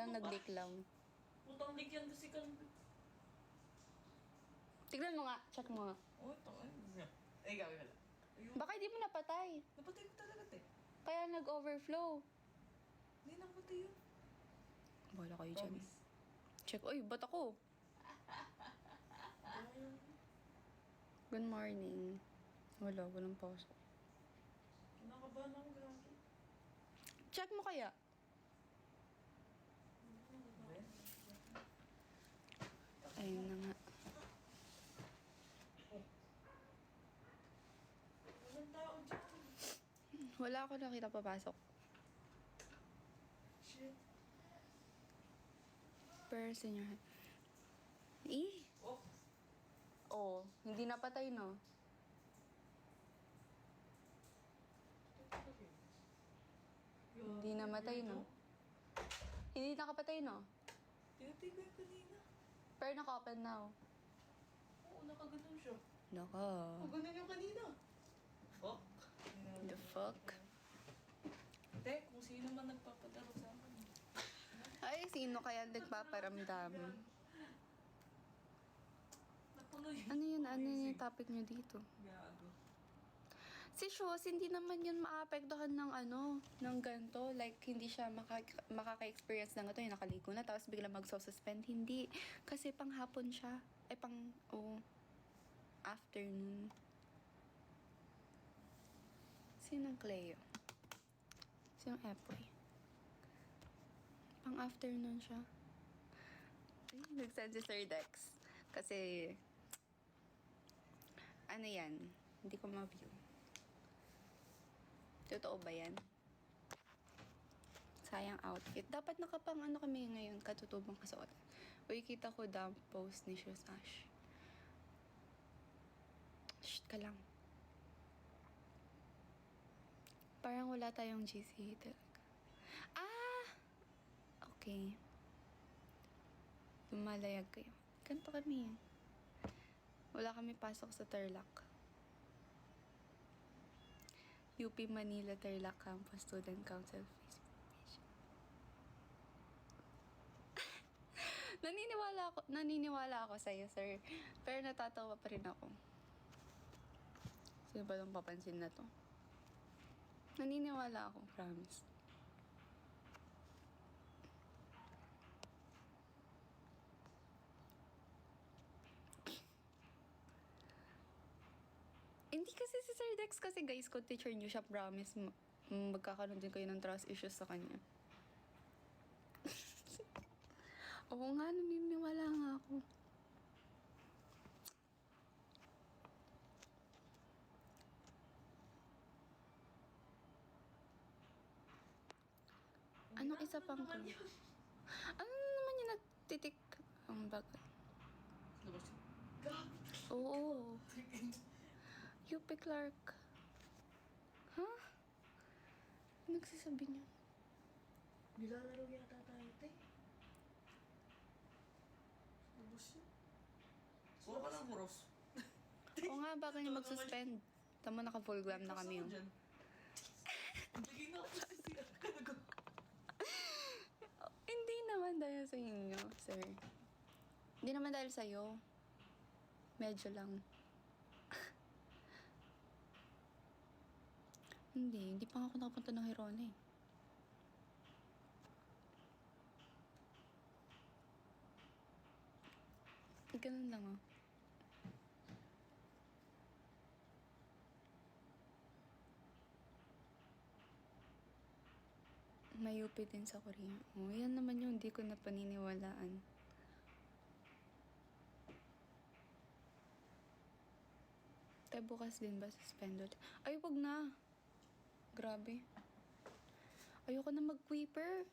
lang, nag-leak lang. Putang leak yan kasi kan... Tignan mo nga, check mo nga. Oh, ito. Ay, gawin ka lang. Ayun. Baka hindi mo napatay. Napatay ko talaga, te. Kaya nag-overflow. Hindi napatay yun. Bahala kayo dyan. Promise. Check. Uy, ba't ako? Good morning. Walang pasok. Kinakabahan ako, grabe. Check mo kaya. Ayun na nga. Walang tao dyan. Wala ako nakita papasok. Shit. Person your hand. Eh? Oh. Oh, hindi napatay, no? Hindi namatay, no? Hindi nakapatay, no? Tinatay ko yung kanina. Pero naka-open now. Oo, nakaganon siya. Naka. Ganun yung kanina. Fuck. The fuck? Te, kung sino man nagpapadaro sa akin. Ay, sino kaya nagpaparamdam? Napuno yun. Ano yun? Ano yung topic nyo dito? Gago. Si Shoes, hindi naman yun maapektuhan ng ng ganito. Like, hindi siya makaka-experience ng ito. Yung nakaligo na, tapos bigla magsuspend. Hindi. Kasi panghapon siya. Ay, afternoon. Sinong Cleo? Sinong Epoy? Pang-afternoon siya. Ay, nag-send si Sir Dex. Kasi, ano yan? Hindi ko ma-view. Totoo ba yan? Sayang outfit. Dapat nakapang kami ngayon, katutubang kasuot. Uy, kita ko daw post ni Shoes Ash. Shh ka lang. Parang wala tayong GC talaga. Okay. Lumalayag kayo. Ganito kami. Wala kami pasok sa Tarlac. UP Manila Tarlac Campus Student Council Facebook page. Naniniwala ako sa'yo, sir. Pero natatawa pa rin ako. Sino ba nang papansin na to? Naniniwala ako, promise. Hindi kasi si Sir Dex kasi guys, kung teacher niyo siya, promise magkakaroon din kayo ng trust issues sa kanya. Oo nga, naniniwala nga ako. Anong isa pang to? Ano naman yung nagtitik ang bagay? Labas yun. Gago. Oo. UP Clark. Huh? Nagsasabi niyo? Nilalaro yata tayo, te. Labas yun. Puro ka lang, Ross. Oo nga, baka niya mag-suspend. Tama, naka-full gram na kami yung. Bigay na ako sa siya. Hindi naman dahil sa inyo, sir. Hindi naman dahil sa'yo. Medyo lang. Hindi pa ako nakapunta ng Hirona eh. Ganun lang oh. May UP din sa Korea. Oh, yan naman yung hindi ko na paniniwalaan. Tayo bukas din ba suspended? Ay, wag na. Grabe. Ayoko na mag-weeper.